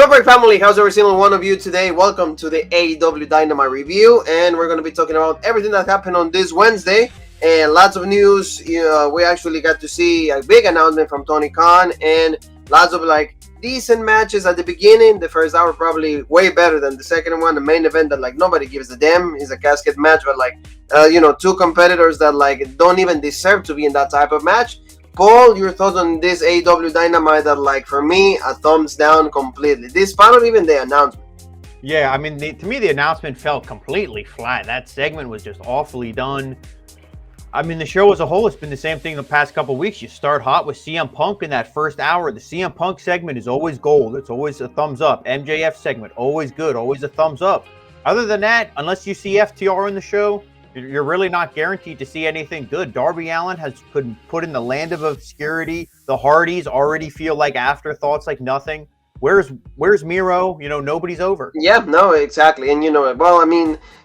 Havok family, how's every single one of you today? Welcome to the AEW Dynamite review, and we're going to be talking about everything that happened on this Wednesday, and lots of news. We actually got to see a big announcement from Tony Khan, and lots of decent matches at the beginning. The first hour probably way better than the second one. The main event that nobody gives a damn is a casket match, but two competitors that don't even deserve to be in that type of match. Paul, your thoughts on this AEW Dynamite that, for me, a thumbs down completely. Despite of even the announcement. Yeah, I mean, to me, the announcement felt completely flat. That segment was just awfully done. I mean, the show as a whole, it's been the same thing the past couple of weeks. You start hot with CM Punk in that first hour. The CM Punk segment is always gold. It's always a thumbs up. MJF segment, always good, always a thumbs up. Other than that, unless you see FTR in the show, you're really not guaranteed to see anything good. Darby Allin has been put in the land of obscurity. The Hardys already feel like afterthoughts, like nothing. Where's Miro? Nobody's over. Yeah, no, exactly. And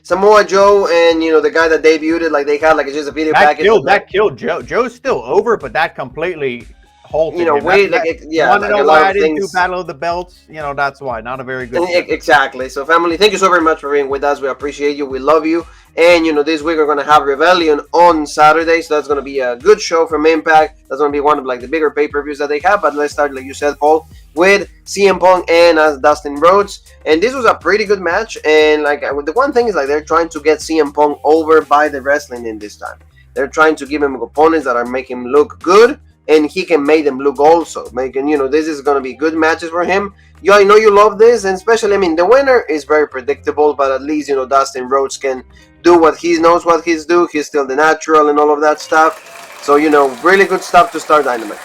Samoa Joe and the guy that debuted, they had just a video package. That killed Joe. Joe's still over, but that completely halted him. Want to know why I didn't do Battle of the Belts? That's why. Not a very good. Exactly. So, family, thank you so very much for being with us. We appreciate you. We love you. And, this week we're going to have Rebellion on Saturday. So that's going to be a good show from Impact. That's going to be one of the bigger pay-per-views that they have. But let's start, like you said, Paul, with CM Punk and Dustin Rhodes. And this was a pretty good match. And the one thing is they're trying to get CM Punk over by the wrestling in this time. They're trying to give him opponents that are making him look good. And he can make them look also. This is going to be good matches for him. I know you love this. And especially, the winner is very predictable. But at least, Dustin Rhodes can do what he knows what he's do. He's still the natural and all of that stuff. So, really good stuff to start Dynamite.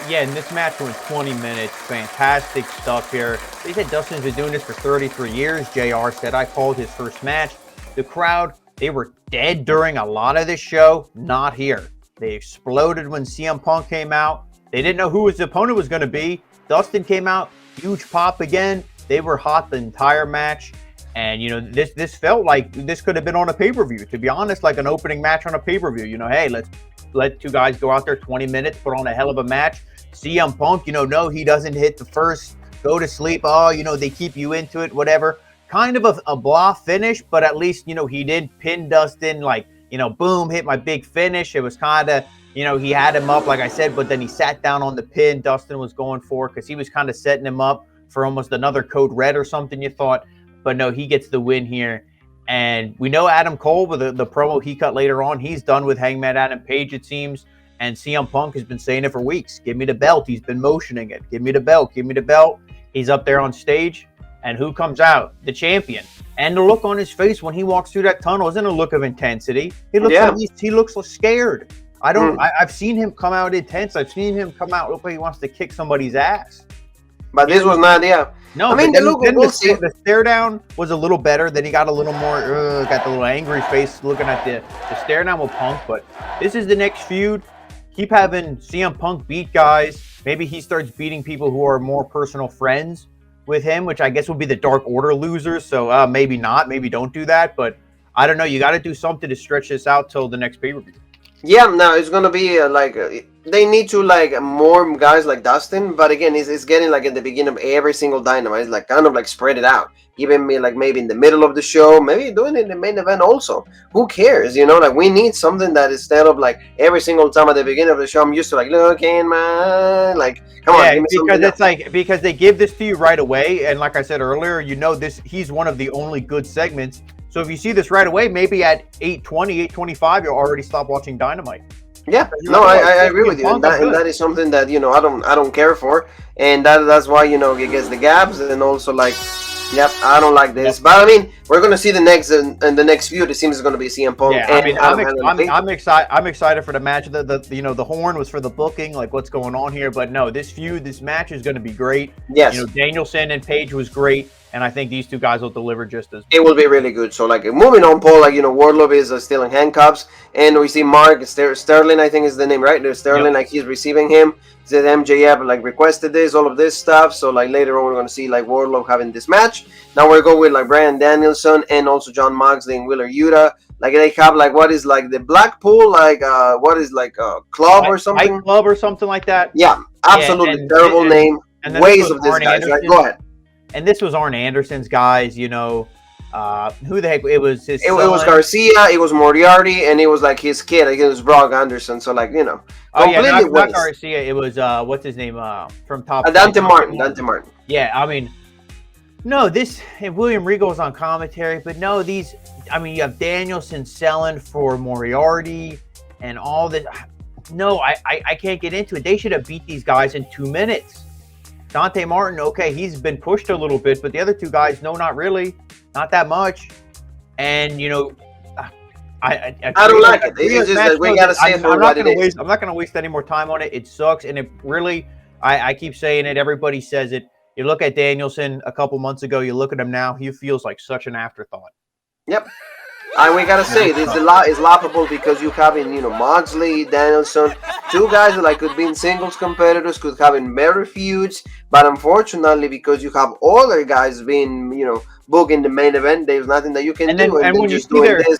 Yeah, and this match went 20 minutes. Fantastic stuff here. They said Dustin's been doing this for 33 years. JR said, I called his first match. The crowd, they were dead during a lot of this show. Not here. They exploded when CM Punk came out. They didn't know who his opponent was going to be. Dustin came out. Huge pop again. They were hot the entire match. And, this felt like this could have been on a pay-per-view. To be honest, like an opening match on a pay-per-view. Hey, let's let two guys go out there 20 minutes, put on a hell of a match. CM Punk, no, he doesn't hit the first, go to sleep. Oh, they keep you into it, whatever. Kind of a blah finish, but at least, he did pin Dustin, boom, hit my big finish. It was kind of, he had him up, like I said, but then he sat down on the pin Dustin was going for because he was kind of setting him up for almost another code red or something, you thought. But no, he gets the win here. And we know Adam Cole, with the promo he cut later on, he's done with Hangman Adam Page, it seems. And CM Punk has been saying it for weeks. Give me the belt. He's been motioning it. Give me the belt. Give me the belt. He's up there on stage. And who comes out? The champion. And the look on his face when he walks through that tunnel isn't a look of intensity. He looks scared. I've seen him come out intense. I've seen him come out look like he wants to kick somebody's ass. But this was not, No, the stare down was a little better. Then he got a little more, got the little angry face looking at the stare down with Punk. But this is the next feud. Keep having CM Punk beat guys. Maybe he starts beating people who are more personal friends with him, which I guess would be the Dark Order losers. So maybe not. Maybe don't do that. But I don't know. You got to do something to stretch this out till the next pay-per-view. Yeah, no, it's going to be they need to more guys like Dustin. But again, it's getting in the beginning of every single Dynamite. It's kind of spread it out. Even me maybe in the middle of the show, maybe doing it in the main event also. Who cares? We need something that instead of every single time at the beginning of the show, I'm used to look in my come on. Because it's because they give this to you right away, and like I said earlier, he's one of the only good segments. So if you see this right away, maybe at 8:20, 8:25, you'll already stop watching Dynamite. Yeah, no, I agree with you, and that is something that I don't care for, and that's why it gets the gaps, and also yep, I don't like this. Yep. But we're gonna see the next feud. It seems it's gonna be CM Punk. Yeah, I'm excited. I'm excited for the match. The horn was for the booking, what's going on here. But no, this match is gonna be great. Yes. Danielson and Page was great. And I think these two guys will deliver just as. It will be really good. So, moving on, Paul, Wardlow is still in handcuffs. And we see Mark Sterling, I think is the name, right? There's Sterling, yep. He's receiving him. Said MJF, requested this, all of this stuff. So, later on, we're going to see, Wardlow having this match. Now, we're going with, Bryan Danielson and also Jon Moxley and Wheeler Yuta. They have, what is, the Blackpool, what is, club or something? Club or something like that. Yeah, absolutely terrible name. And ways of this guys, right? Go ahead. and this was Arn Anderson's guys. Who the heck? It was his It son. was Garcia, it was Moriarty, and it was like his kid. Like, it was Brock Anderson. So like, Oh yeah, completely not waste. Garcia. It was what's his name? From Top. Dante Martin. Dante Martin. Yeah, I mean, no, this and William Regal's on commentary, but no, these. I mean, you have Danielson selling for Moriarty and all this. No, I can't get into it. They should have beat these guys in 2 minutes. Dante Martin, okay, he's been pushed a little bit, but the other two guys, no, not really, not that much. And I don't like it. It's just that we gotta say it for what it is. I'm not gonna waste any more time on it. It sucks, and it really. I keep saying it. Everybody says it. You look at Danielson a couple months ago. You look at him now. He feels like such an afterthought. Yep. And we gotta say this is laughable because you having Moxley, Danielson, two guys that like could be in singles competitors, could have in better feuds, but unfortunately because you have other guys being booked in the main event, there's nothing that you can do. And when just doing this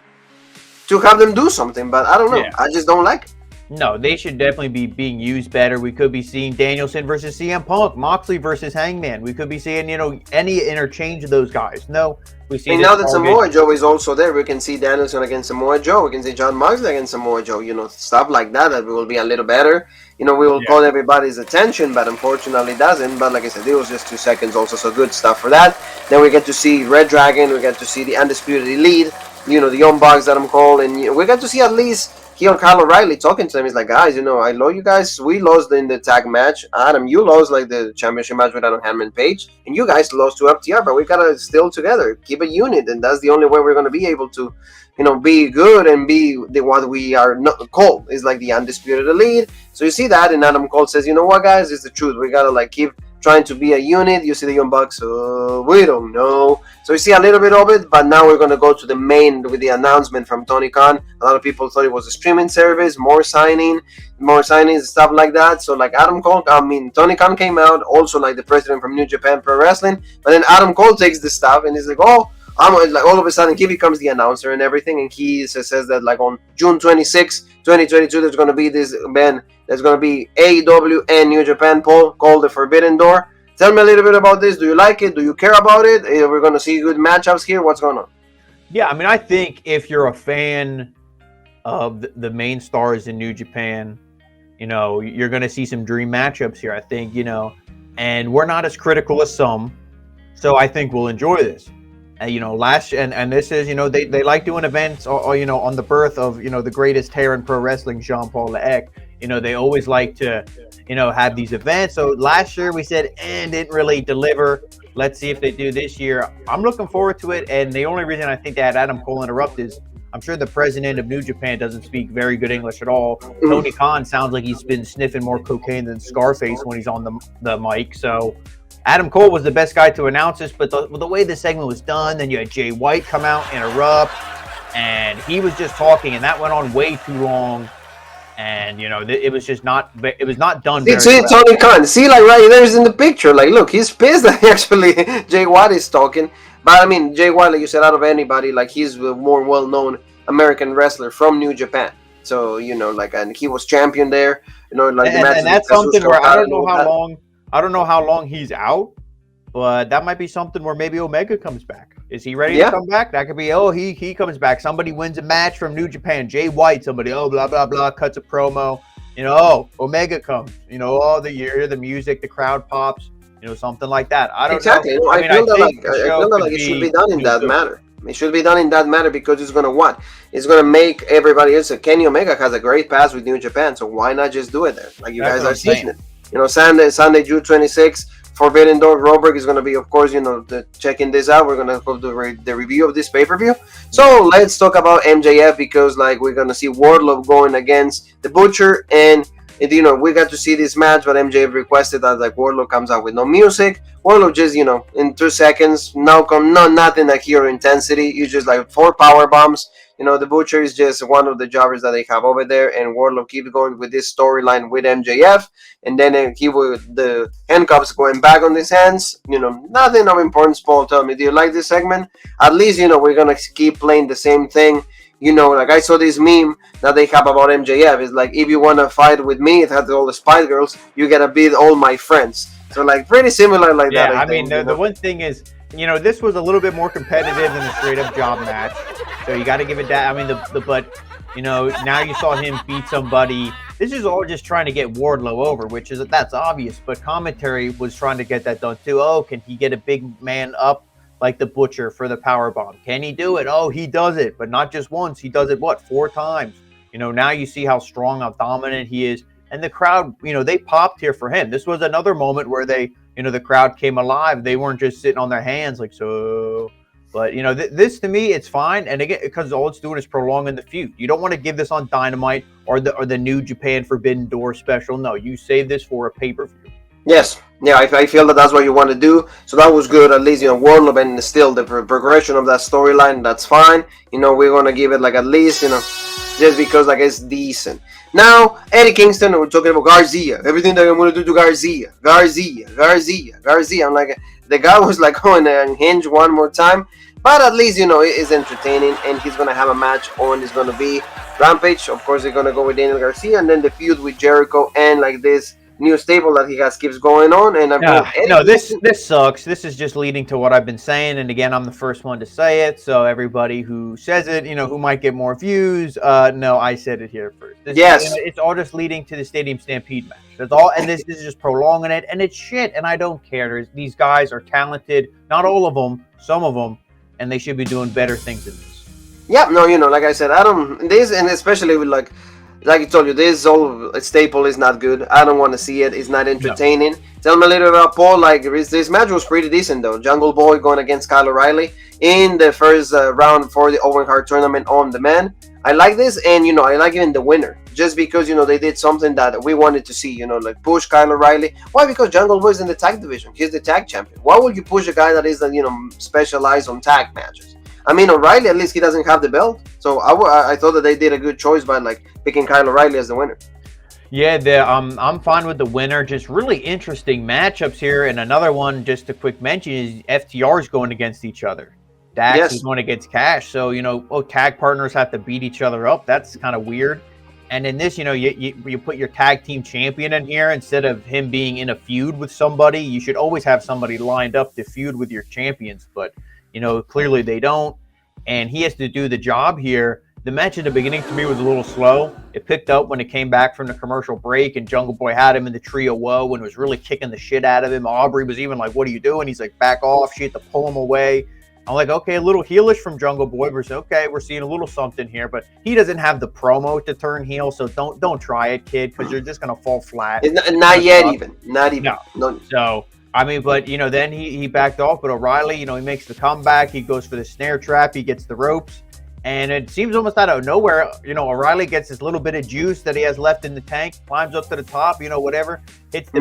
to have them do something, but I don't know. Yeah. I just don't like it. No, they should definitely be being used better. We could be seeing Danielson versus CM Punk, Moxley versus Hangman. We could be seeing, any interchange of those guys. No, we see. And now that Samoa Joe is also there, we can see Danielson against Samoa Joe. We can see John Moxley against Samoa Joe. Stuff like that will be a little better. We will call everybody's attention, but unfortunately it doesn't. But like I said, it was just 2 seconds also, so good stuff for that. Then we get to see Red Dragon. We get to see the Undisputed Elite. The Young Bucks that I'm calling. We got to see at least Kyle O'Reilly talking to them. He's like, guys, I know you guys. We lost in the tag match. Adam, you lost like the championship match with Hangman Page, and you guys lost to FTR. But we gotta still together, keep a unit, and that's the only way we're gonna be able to, be good and be what we are not called is like the Undisputed Elite. So you see that, and Adam Cole says, you know what, guys, it's the truth. We gotta keep trying to be a unit. You see the Young Bucks, we don't know. So you see a little bit of it, but now we're going to go to the main with the announcement from Tony Khan. A lot of people thought it was a streaming service, more signings, stuff like that. So Tony Khan came out, also like the president from New Japan Pro Wrestling, but then Adam Cole takes the stuff and he's like, I'm like, all of a sudden he becomes the announcer and everything, and he says that like on June 26, 2022, there's going to be this event. There's going to be AEW and New Japan called the Forbidden Door. Tell me a little bit about this. Do you like it? Do you care about it? We're going to see good matchups here. What's going on? Yeah, I mean, I think if you're a fan of the main stars in New Japan, you're going to see some dream matchups here. I think, and we're not as critical as some, so I think we'll enjoy this. And this is, they like doing events, on the birth of, the greatest hair in pro wrestling, Jean-Paul Leek. They always like to, have these events. So last year we said, didn't really deliver. Let's see if they do this year. I'm looking forward to it. And the only reason I think they had Adam Cole interrupt is I'm sure the president of New Japan doesn't speak very good English at all. Tony Khan sounds like he's been sniffing more cocaine than Scarface when he's on the mic. So Adam Cole was the best guy to announce this, but the way the segment was done, then you had Jay White come out, interrupt, and he was just talking, and that went on way too long. And it was just not. It was not done. See Tony Khan. See, like right there's in the picture. Like, look, he's pissed that actually Jay White is talking. But I mean, Jay White, like you said, out of anybody, like he's the more well-known American wrestler from New Japan. So and he was champion there. And that's something where I don't know how long. I don't know how long he's out, but that might be something where maybe Omega comes back. Is he ready to come back? That could be, he comes back. Somebody wins a match from New Japan. Jay White, somebody, blah, blah, blah, cuts a promo. Omega comes. You hear the music, the crowd pops, something like that. I don't know. I feel that it should be done in that manner. It should be done in that manner because it's going to what? It's going to make everybody else. Kenny Omega has a great pass with New Japan, so why not just do it there? Like you guys are seeing it. Sunday, June 26th, Forbidden Door. Roberg is going to be, of course, checking this out. We're going to go to the review of this pay-per-view. So let's talk about MJF because, we're going to see Wardlow going against the Butcher, and we got to see this match, but MJF requested that Wardlow comes out with no music. Wardlow just, in 2 seconds, nothing like hero intensity. You just 4 power bombs. The Butcher is just one of the jobbers that they have over there, and Wardlow keeps going with this storyline with MJF, and then he with the handcuffs going back on his hands. Nothing of importance. Paul, tell me, do you like this segment? At least, we're going to keep playing the same thing. I saw this meme that they have about MJF. It's like, if you want to fight with me, it has all the Spice Girls, you got to beat all my friends. So like pretty similar like Yeah, that. I mean, the one thing is, this was a little bit more competitive than a straight up job match. So you got to give it that. I mean, but now you saw him beat somebody. This is all just trying to get Wardlow over, that's obvious. But commentary was trying to get that done too. Oh, can he get a big man up like the Butcher for the power bomb? Can he do it? Oh, he does it, but not just once. He does it 4 times? Now you see how strong, how dominant he is, and the crowd. They popped here for him. This was another moment where they. The crowd came alive. They weren't just sitting on their hands like so. But, this to me, it's fine. And again, because all it's doing is prolonging the feud. You don't want to give this on Dynamite or the New Japan Forbidden Door special. No, you save this for a pay-per-view. Yes. Yeah, I feel that's what you want to do. So that was good. At least, Wardlow, and still the progression of that storyline, that's fine. We're going to give it like at least, just because like it's decent. Now, Eddie Kingston, we're talking about Garcia. Everything that I'm going to do to Garcia. I'm like, the guy was like going to hinge one more time. But at least, it is entertaining. And he's going to have a match on. It's going to be Rampage. Of course, they're going to go with Daniel Garcia. And then the feud with Jericho and like this new stable that he has keeps going on. And this sucks. This is just leading to what I've been saying. And again, I'm the first one to say it. So everybody who says it, who might get more views, no, I said it here first. It's all just leading to the Stadium Stampede match. That's all. And this is just prolonging it. And it's shit. And I don't care. These guys are talented. Not all of them. Some of them. And they should be doing better things than this. Yeah, no, like I said, and especially with like I told you, this whole staple is not good. I don't want to see it. It's not entertaining. No. Tell me a little about Paul. Like, this match was pretty decent, though. Jungle Boy going against Kyle O'Reilly in the first round for the Owen Hart tournament on demand. I like this, and, I like even the winner. Just because, they did something that we wanted to see, like push Kyle O'Reilly. Why? Because Jungle Boy is in the tag division. He's the tag champion. Why would you push a guy that is, specialized on tag matches? I mean, O'Reilly, at least he doesn't have the belt. So I thought that they did a good choice by like picking Kyle O'Reilly as the winner. Yeah, I'm fine with the winner. Just really interesting matchups here. And another one, just a quick mention, is FTRs going against each other. Dax is going against Cash. So, tag partners have to beat each other up. That's kind of weird. And in this, you put your tag team champion in here instead of him being in a feud with somebody. You should always have somebody lined up to feud with your champions. But clearly they don't, and he has to do the job here. The match in the beginning to me was a little slow. It picked up when it came back from the commercial break, and Jungle Boy had him in the tree of woe and was really kicking the shit out of him. Aubrey was even like, "What are you doing?" He's like, "Back off." She had to pull him away. I'm like, okay, a little heelish from Jungle Boy. We're seeing a little something here, but he doesn't have the promo to turn heel, so don't try it, kid, because you're just gonna fall flat. Not yet, even. No. So. I mean, but, then he backed off. But O'Reilly, he makes the comeback. He goes for the snare trap. He gets the ropes. And it seems almost out of nowhere, O'Reilly gets this little bit of juice that he has left in the tank, climbs up to the top, whatever, hits the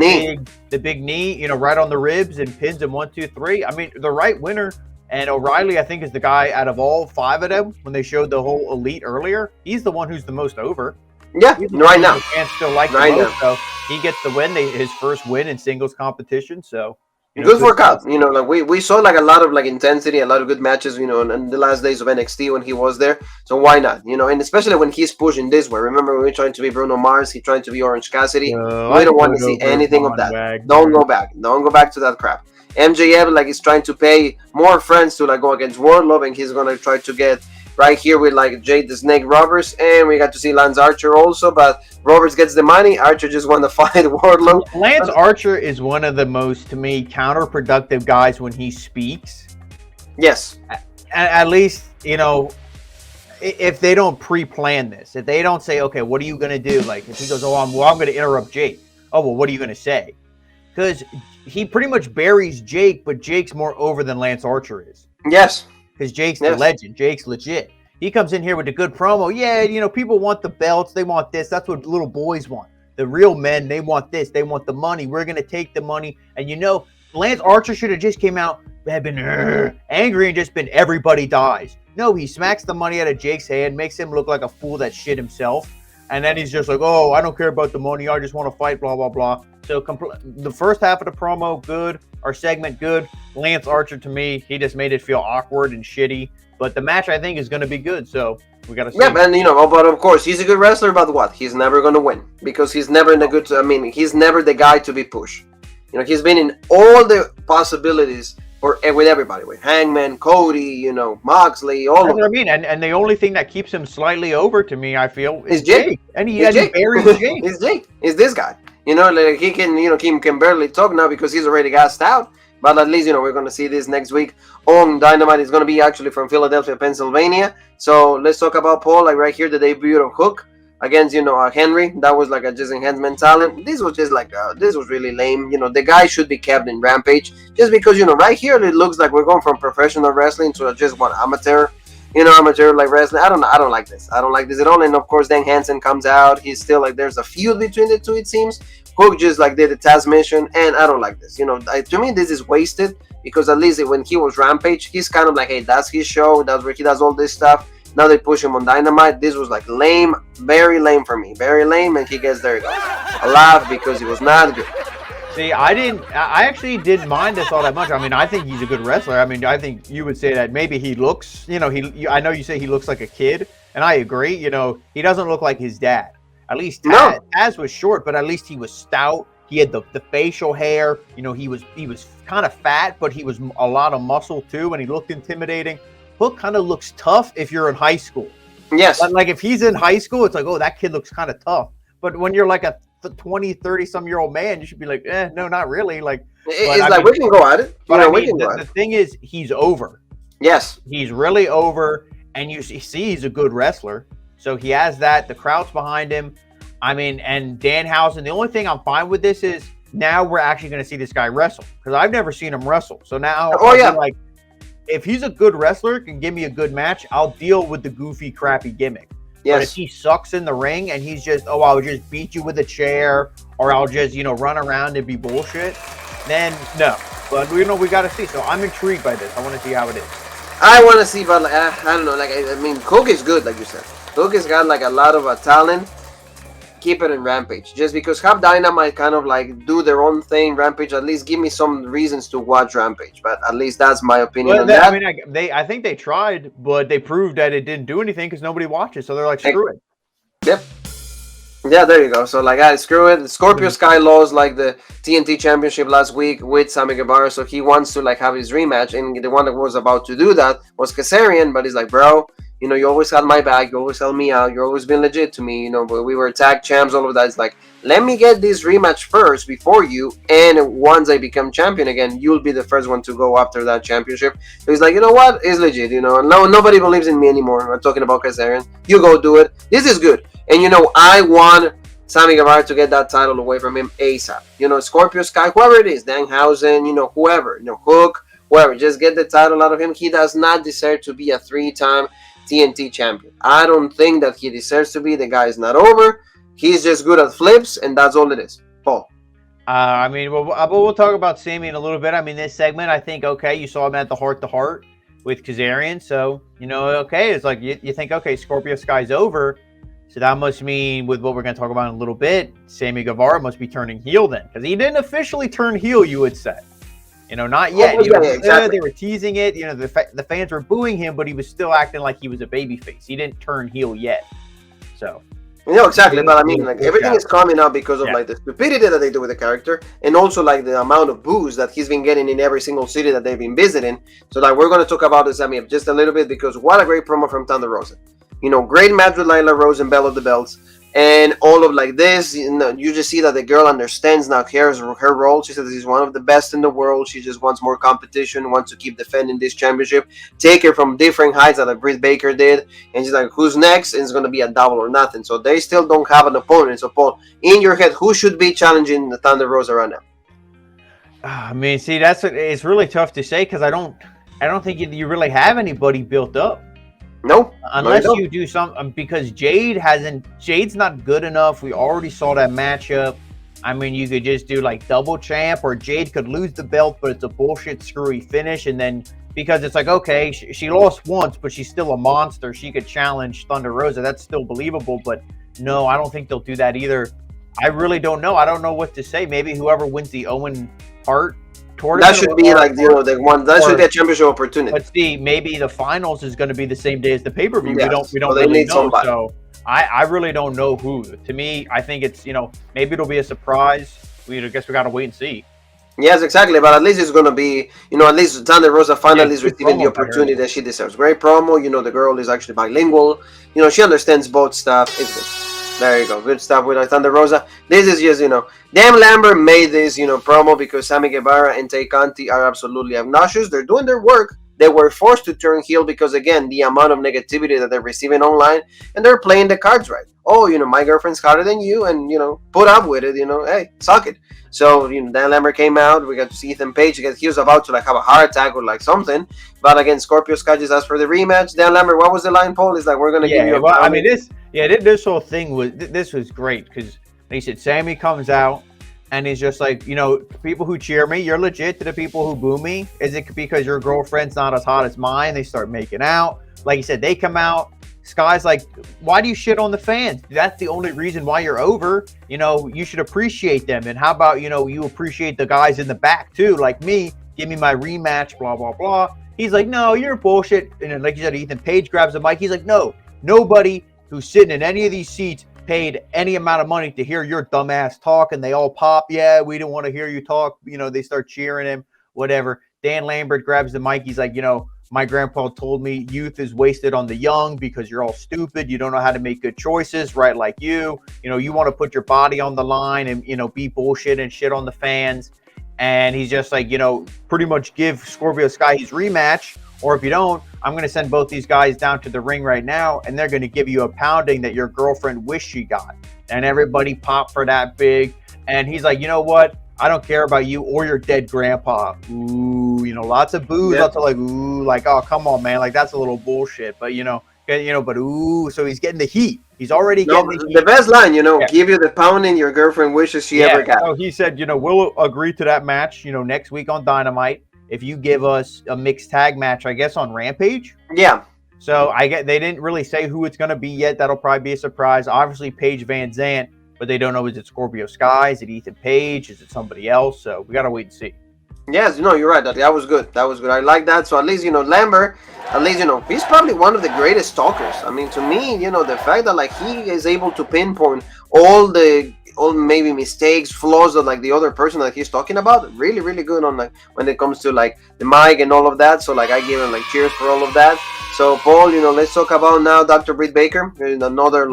big knee, right on the ribs and pins him 1, 2, 3. I mean, the right winner. And O'Reilly, I think, is the guy out of all 5 of them when they showed the whole elite earlier. He's the one who's the most over. Yeah, right now. Fans still like the most, so he gets the win, his first win in singles competition. So good for Cobb. Like we saw like a lot of like intensity, a lot of good matches. In the last days of NXT when he was there. So why not? And especially when he's pushing this way. Remember when we're trying to be Bruno Mars, he's trying to be Orange Cassidy. We don't want to see anything of that. Don't go back. Don't go back to that crap. MJF like is trying to pay more friends to like go against Wardlow, and he's gonna try to get right here with like Jade the Snake Roberts, and we got to see Lance Archer also, but Roberts gets the money. Archer just won the fight Wardlow. Lance Archer is one of the most, to me, counterproductive guys when he speaks. Yes. At least, if they don't pre-plan this, if they don't say, okay, what are you going to do? Like, if he goes, I'm going to interrupt Jake. Oh, well, what are you going to say? Because he pretty much buries Jake, but Jake's more over than Lance Archer is. Yes. Because Jake's the legend. Jake's legit. He comes in here with a good promo. Yeah, people want the belts. They want this. That's what little boys want. The real men, they want this. They want the money. We're going to take the money. And Lance Archer should have just came out, had been angry and just been everybody dies. No, he smacks the money out of Jake's hand, makes him look like a fool that shit himself. And then he's just like, oh, I don't care about the money. I just want to fight, blah, blah, blah. So the first half of the promo, good. Our segment, good. Lance Archer, to me, he just made it feel awkward and shitty. But the match, I think, is going to be good. So we got to see. Yeah, and but of course, he's a good wrestler. But what? He's never going to win because he's never in a good. He's never the guy to be pushed. You know, he's been in all the possibilities with everybody, with Hangman, Cody, you know, Moxley, all That's of what I them. mean. And the only thing that keeps him slightly over to me, I feel, is It's Jake. Jake. And he It's Jake. buries Jake. It's Jake. It's this guy. You know, like he can, you know, he can barely talk now because he's already gassed out. But at least, you know, we're going to see this next week on Dynamite. It's going to be actually from Philadelphia, Pennsylvania. So let's talk about Paul. Like right here, the debut of Hook against, you know, Henry. That was like a just enhancement talent. This was just like, this was really lame. You know, the guy should be kept in Rampage just because, you know, right here it looks like we're going from professional wrestling to just one amateur. You know, amateur like wrestling. I don't like this. I don't like this at all. And of course, Dan Hansen comes out. He's still like there's a feud between the two. It seems Hook just like did the Taz mission, and I don't like this. You know, to me this is wasted because at least when he was Rampage, he's kind of like, hey, that's his show. That's where he does all this stuff. Now they push him on Dynamite. This was like lame, very lame for me, very lame. And he gets there. I laugh because he was not good. See, I actually didn't mind this all that much. I mean, I think he's a good wrestler. I mean, I think you would say that maybe he looks, you know, I know you say he looks like a kid, and I agree. You know, he doesn't look like his dad. At least Taz was short, but at least he was stout. He had the facial hair. You know, he was kind of fat, but he was a lot of muscle too, and he looked intimidating. Hook kind of looks tough if you're in high school. Yes. But like if he's in high school, it's like, oh, that kid looks kind of tough. But when you're like a 20, 30-some-year-old man, you should be like, no, not really. Like, it's like we can go at it. But the thing is, he's over. Yes. He's really over, and you see he's a good wrestler. So he has that. The crowd's behind him. I mean, and Danhausen, the only thing I'm fine with this is now we're actually going to see this guy wrestle because I've never seen him wrestle. So now, like, if he's a good wrestler, can give me a good match, I'll deal with the goofy, crappy gimmick. Yes. But if he sucks in the ring and he's just, I'll just beat you with a chair or I'll just, you know, run around and be bullshit, then no. But, you know, we got to see. So I'm intrigued by this. I want to see how it is. I want to see, but like, I don't know. Like, I mean, Hook is good, like you said. Hook has got like a lot of talent. Keep it in Rampage. Just because have Dynamite kind of like do their own thing, Rampage, at least give me some reasons to watch Rampage. But at least that's my opinion on that. I mean, I think they tried, but they proved that it didn't do anything because nobody watches. So they're like, screw it. Yep. Yeah, there you go. So like, screw it. Scorpio Sky lost like the TNT Championship last week with Sammy Guevara, so he wants to like have his rematch. And the one that was about to do that was Kazarian, but he's like, bro, you know, you always had my back, you always held me out, you've always been legit to me, you know, but we were tag champs, all of that. It's like, let me get this rematch first before you, and once I become champion again, you'll be the first one to go after that championship. So he's like, you know what, it's legit, you know, nobody believes in me anymore. I'm talking about Kazarian. You go do it. This is good. And you know, I want Sammy Guevara to get that title away from him ASAP. You know, Scorpio Sky, whoever it is, Danhausen, you know, whoever, you know, Hook, whoever, just get the title out of him. He does not deserve to be a 3-time TNT champion. I don't think that he deserves to be. The guy is not over. He's just good at flips, and that's all it is. Paul. I mean, we'll talk about Sammy in a little bit. I mean, this segment, I think, okay, you saw him at the heart-to-heart with Kazarian. So, you know, okay, it's like you think, okay, Scorpio Sky's over. So that must mean, with what we're going to talk about in a little bit, Sammy Guevara must be turning heel then. Because he didn't officially turn heel, you would say. You know, not yet. Exactly. They were teasing it. You know, the fans were booing him, but he was still acting like he was a babyface. He didn't turn heel yet. So. You know, exactly. But I mean, like, everything is coming up because of like the stupidity that they do with the character, and also like the amount of boos that he's been getting in every single city that they've been visiting. So like, we're going to talk about this, Sammy, just a little bit, because what a great promo from Thunder Rosa. You know, great match with Nyla Rose and Bell of the Belts. And all of like this, you know, you just see that the girl understands now her role. She says she's one of the best in the world. She just wants more competition, wants to keep defending this championship, take her from different heights that Britt Baker did. And she's like, who's next? And it's going to be a double or nothing. So they still don't have an opponent. So Paul, in your head, who should be challenging the Thunder Rosa right now? I mean, see, it's really tough to say because I don't think you really have anybody built up. Nope. Unless you do something, because Jade's not good enough. We already saw that matchup. I mean, you could just do like double champ, or Jade could lose the belt, but it's a bullshit screwy finish. And then because it's like, okay, she lost once, but she's still a monster. She could challenge Thunder Rosa. That's still believable. But no, I don't think they'll do that either. I really don't know. I don't know what to say. Maybe whoever wins the Owen Hart tournament. That should be like, you know, the one that should be a championship opportunity. Let's see, maybe the finals is going to be the same day as the pay-per-view. Yes. We don't really know. Somebody. So I really don't know who. To me, I think it's, you know, maybe it'll be a surprise. I guess we got to wait and see. Yes, exactly. But at least it's gonna be, at least Thunder Rosa Yeah, finally is good receiving the promo by her. opportunity that she deserves. Great promo. The girl is actually bilingual. She understands both stuff. It's good. There you go. Good stuff with Thunder Rosa. This is just, Dan Lambert made this, promo because Sammy Guevara and Tay Conti are absolutely obnoxious. They're doing their work. They were forced to turn heel because, again, the amount of negativity that they're receiving online, and they're playing the cards right. Oh, my girlfriend's hotter than you, and, put up with it, hey, suck it. So, Dan Lambert came out. We got to see Ethan Page because he was about to have a heart attack or something. But again, Scorpio Sky just asked for the rematch. Dan Lambert, what was the line, Paul? Is we're gonna give you a well, I pound. mean, this whole thing was great because they said Sammy comes out and he's just like, people who cheer me, you're legit. To the people who boo me, is it because your girlfriend's not as hot as mine? They start making out. Like you said, they come out. Sky's like, why do you shit on the fans? That's the only reason why you're over. You should appreciate them. And how about, you appreciate the guys in the back too, like me. Give me my rematch, blah, blah, blah. He's like, no, you're bullshit. And then, like you said, Ethan Page grabs the mic. He's like, no, nobody who's sitting in any of these seats paid any amount of money to hear your dumbass talk. And they all pop. Yeah, we didn't want to hear you talk. They start cheering him, whatever. Dan Lambert grabs the mic. He's like, my grandpa told me youth is wasted on the young because you're all stupid. You don't know how to make good choices, right? Like you want to put your body on the line and, be bullshit and shit on the fans. And he's just like, pretty much give Scorpio Sky his rematch. Or if you don't, I'm going to send both these guys down to the ring right now. And they're going to give you a pounding that your girlfriend wished she got. And everybody popped for that big. And he's like, you know what? I don't care about you or your dead grandpa. Ooh, lots of boos. Lots of ooh, oh, come on, man. That's a little bullshit. But, but ooh, so he's getting the heat. He's already getting the heat. The best line, give you the pounding your girlfriend wishes she ever got. So he said, we'll agree to that match, next week on Dynamite if you give us a mixed tag match, I guess, on Rampage. Yeah. So they didn't really say who it's going to be yet. That'll probably be a surprise. Obviously, Paige Van Zant. But they don't know, is it Scorpio Sky? Is it Ethan Page? Is it somebody else? So we got to wait and see. Yes, you're right. That was good. That was good. I like that. So at least, Lambert, at least, he's probably one of the greatest stalkers. I mean, to me, the fact that, he is able to pinpoint all maybe mistakes, flaws of, the other person that he's talking about, really, really good on, when it comes to, the mic and all of that. So, I give him, cheers for all of that. So, Paul, let's talk about now Dr. Britt Baker. Another,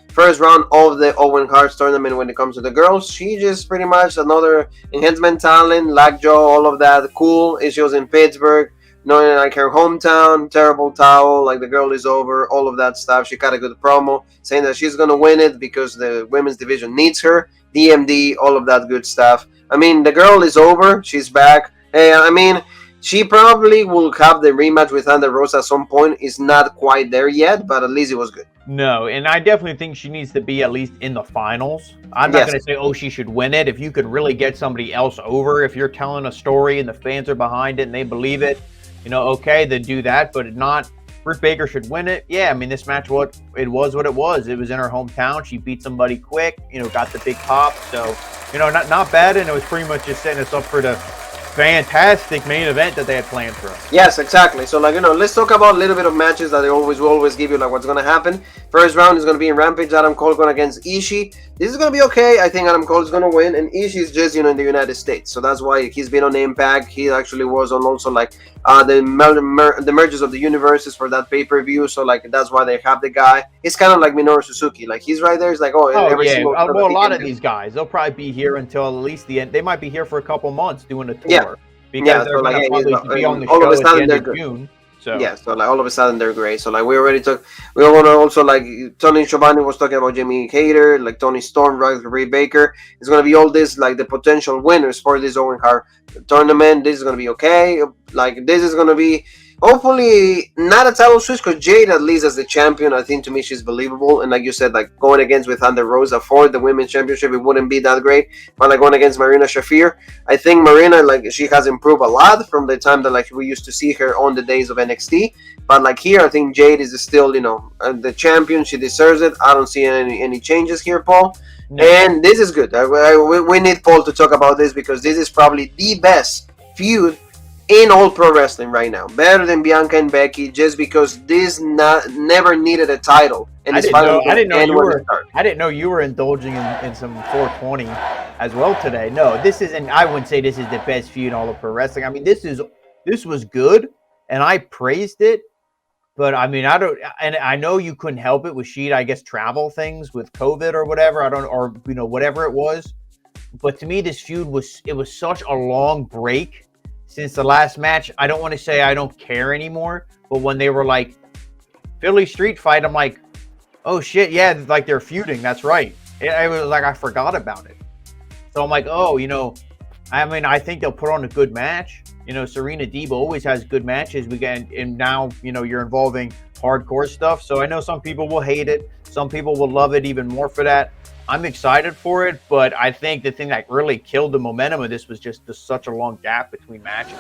first round of the Owen Hart tournament when it comes to the girls. She just pretty much another enhancement talent, lockjaw, all of that. Cool. She was in Pittsburgh, knowing her hometown, terrible towel, the girl is over, all of that stuff. She got a good promo saying that she's going to win it because the women's division needs her. DMD, all of that good stuff. I mean, the girl is over. She's back. Hey, I mean, she probably will have the rematch with Thunder Rosa at some point. It's not quite there yet, but at least it was good. No, and I definitely think she needs to be at least in the finals. I'm not going to say, she should win it. If you could really get somebody else over, if you're telling a story and the fans are behind it and they believe it, okay, then do that. But not, Britt Baker should win it. Yeah, I mean, this match, it was what it was. It was in her hometown. She beat somebody quick, got the big pop. So, not bad. And it was pretty much just setting us up for the fantastic main event that they had planned for us. Yes, exactly. So, let's talk about a little bit of matches that they will always give you, what's going to happen. First round is going to be in Rampage. Adam Cole going against Ishii. This is going to be okay. I think Adam Cole is going to win, and Ishii is just, in the United States. So that's why he's been on Impact. He actually was on also, the merges of the universes for that pay-per-view. So, that's why they have the guy. It's kind of like Minoru Suzuki. He's right there. It's every single well, a lot of these guys, they'll probably be here until at least the end. They might be here for a couple months doing a tour. Yeah. Because they're going to probably be on the all show of a sudden at the end of June. So yeah, so all of a sudden they're great. So we already took. We want to also Tony Schiavone was talking about Jimmy Hater, Tony Storm, Britt Baker. It's gonna be all this the potential winners for this Owen Hart tournament. This is gonna be okay. This is gonna be hopefully not a title switch because Jade at least as the champion. I think to me she's believable. And like you said, going against with Thunder Rosa for the women's championship, it wouldn't be that great. But going against Marina Shafir, I think Marina she has improved a lot from the time that we used to see her on the days of NXT. But here, I think Jade is still the champion. She deserves it. I don't see any changes here, Paul. No. And this is good. We need Paul to talk about this because this is probably the best feud in all pro wrestling right now. Better than Bianca and Becky, just because this never needed a title and it's finally going to end when it starts. I didn't know you were indulging in some 420 as well today. No, this isn't. I wouldn't say this is the best feud in all of pro wrestling. I mean, this was good, and I praised it. But I mean, and I know you couldn't help it with Shida, I guess, travel things with COVID or whatever. Or whatever it was. But to me, this feud was such a long break since the last match. I don't want to say I don't care anymore, but when they were like Philly street fight, I'm like, oh shit, yeah, like they're feuding. That's right. It was like I forgot about it. So I'm like, oh, I mean, I think they'll put on a good match. Serena Deeb always has good matches. And now, you're involving hardcore stuff. So I know some people will hate it. Some people will love it even more for that. I'm excited for it, but I think the thing that really killed the momentum of this was just such a long gap between matches.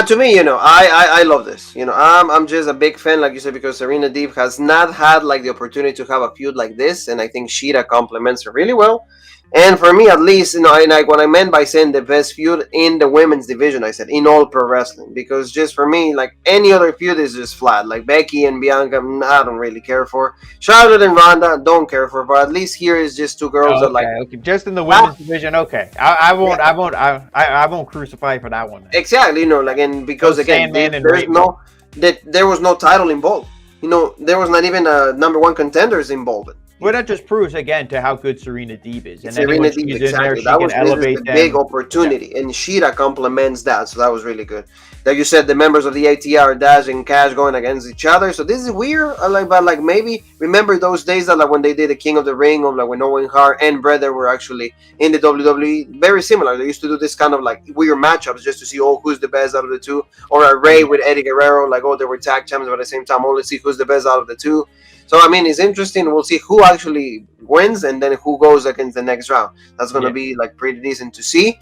To me, I love this. I'm just a big fan, like you said, because Serena Deeb has not had like the opportunity to have a feud like this, and I think Shida complements her really well. And for me, at least, what I meant by saying the best feud in the women's division, I said in all pro wrestling, because just for me, like any other feud is just flat. Like Becky and Bianca, I don't really care for. Charlotte and Ronda, don't care for. But at least here is just two girls that like. Okay. Just in the women's division, okay. I won't crucify for that one. Then. Exactly, and because again, there was no title involved. There was not even a number one contenders involved. Well, that just proves again to how good Serena Deeb is. And Serena Deeb, exactly. That was a big opportunity, and Shida complements that, so that was really good. Like you said, the members of the ATR, Dash and Cash, going against each other. So this is weird. But maybe remember those days that when they did the King of the Ring, or when Owen Hart and Britt were actually in the WWE. Very similar. They used to do this kind of weird matchups just to see who's the best out of the two, or a Ray with Eddie Guerrero, they were tag champions, but at the same time only see who's the best out of the two. So, I mean, it's interesting. We'll see who actually wins and then who goes against the next round. That's going to be, pretty decent to see.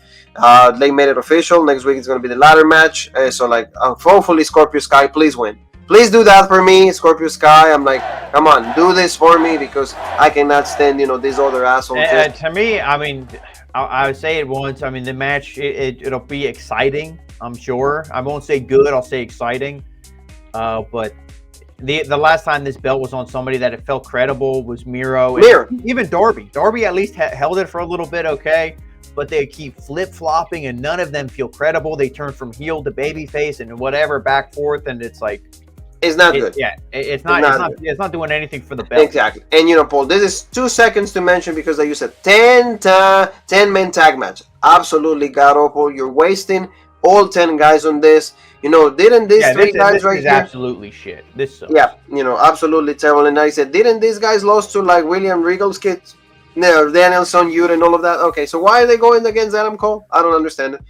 They made it official. Next week it's going to be the ladder match. Hopefully Scorpio Sky, please win. Please do that for me, Scorpio Sky. I'm like, come on, do this for me because I cannot stand, these other assholes. To me, I mean, I would say it once. I mean, the match, it'll be exciting, I'm sure. I won't say good. I'll say exciting. But... The last time this belt was on somebody that it felt credible was Miro. Even Darby. Darby at least held it for a little bit, okay? But they keep flip-flopping, and none of them feel credible. They turn from heel to babyface and whatever, back forth, and it's like... It's not good. Yeah, it's not doing anything for the belt. Exactly. And, Paul, this is 2 seconds to mention because, like you said, 10-man tag match. Absolutely god-awful. You're wasting all 10 guys on this. Didn't these three guys right here? Absolutely shit. This sucks. Yeah, absolutely terrible. And I said, didn't these guys lost to William Regal's kids? No, Danielson, Yuri, and all of that. Okay, so why are they going against Adam Cole? I don't understand it.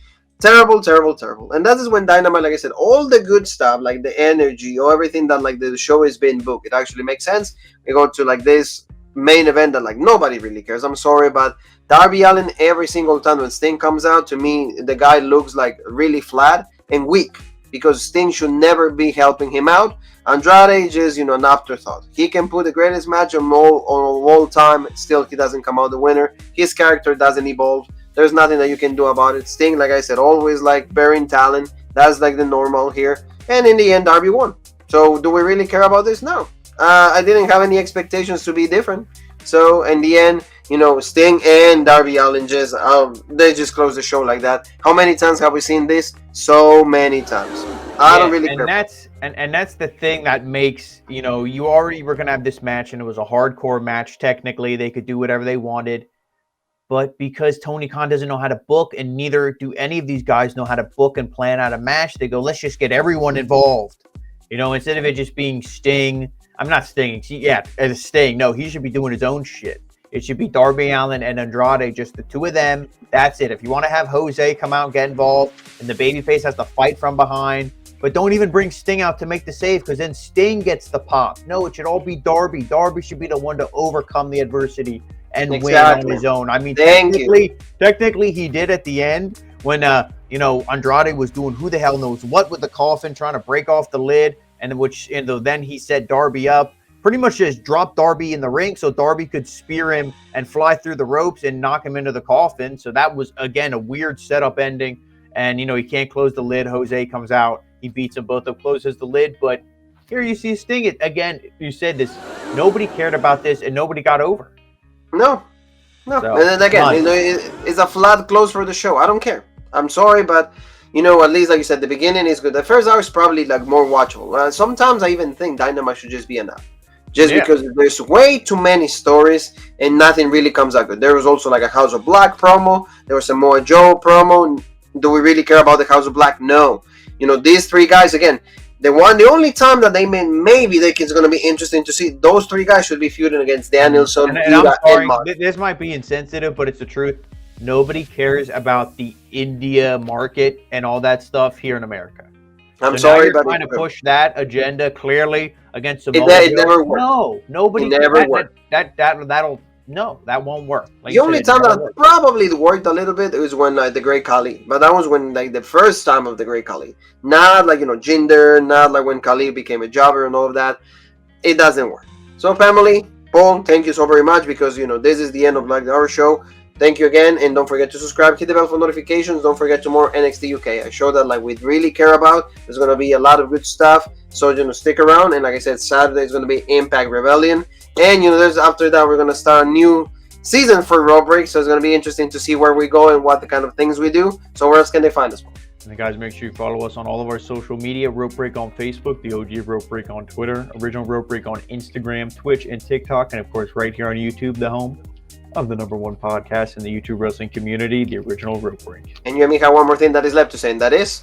Terrible, terrible, terrible. And that is when Dynamite, like I said, all the good stuff, like the energy or everything that the show is being booked, it actually makes sense. We go to this main event that nobody really cares. I'm sorry, but Darby Allin, every single time when Sting comes out, to me, the guy looks really flat and weak. Because Sting should never be helping him out. Andrade is just, an afterthought. He can put the greatest match on all time. Still, he doesn't come out the winner. His character doesn't evolve. There's nothing that you can do about it. Sting, like I said, always bearing talent. That's the normal here. And in the end, Darby won. So, do we really care about this? No. I didn't have any expectations to be different. So, in the end, Sting and Darby Allin they just close the show like that. How many times have we seen this? So many times. I don't really care. That's the thing that makes, you already were going to have this match and it was a hardcore match. Technically, they could do whatever they wanted. But because Tony Khan doesn't know how to book, and neither do any of these guys know how to book and plan out a match, they go, let's just get everyone involved. Instead of it just being Sting. I'm not Sting. Yeah, as Sting. No, he should be doing his own shit. It should be Darby Allin and Andrade, just the two of them. That's it. If you want to have Jose come out and get involved, and the babyface has to fight from behind, but don't even bring Sting out to make the save, because then Sting gets the pop. No, it should all be Darby. Darby should be the one to overcome the adversity and win on his own. I mean, technically, he did at the end when Andrade was doing who the hell knows what with the coffin, trying to break off the lid, and then he set Darby up. Pretty much just dropped Darby in the ring so Darby could spear him and fly through the ropes and knock him into the coffin. So that was, again, a weird setup ending. And, he can't close the lid. Jose comes out. He beats them both up, closes the lid. But Here you see Sting. It again. You said this. Nobody cared about this, and nobody got over. No. So, And then again, it's a flat close for the show. I don't care. I'm sorry, but at least like you said, the beginning is good. The first hour is probably like more watchable. Sometimes I even think Dynamite should just be enough, because there's way too many stories and nothing really comes out good. There was also like a House of Black promo. There was a Samoa Joe promo. Do we really care about the House of Black? No. These three guys again. The only time that maybe it's going to be interesting to see, those three guys should be feuding against Danielson, and I'm sorry, this might be insensitive, but it's the truth. Nobody cares about the India market and all that stuff here in America. I'm sorry, but trying to push that agenda clearly against Samoa Joe. It never worked. No, nobody. It never worked. That won't work. The only time that probably worked a little bit was when the Great Khali, but that was when the first time of the Great Khali, not like Jinder, not like when Khali became a jobber and all of that. It doesn't work. So family, Paul, thank you so very much, because this is the end of our show. Thank you again, and don't forget to subscribe, hit the bell for notifications. Don't forget to more NXT UK. I show that we really care about. There's gonna be a lot of good stuff, so stick around. And like I said, Saturday is gonna be Impact Rebellion. And there's after that we're gonna start a new season for Raw Break, so it's gonna be interesting to see where we go and what the kind of things we do. So where else can they find us? And guys, make sure you follow us on all of our social media. Rope Break on Facebook, the OG Rope Break on Twitter, Original Rope Break on Instagram, Twitch, and TikTok, and of course right here on YouTube, the home of the #1 podcast in the YouTube wrestling community, the Original Rope Break. And you and me have one more thing that is left to say, and that is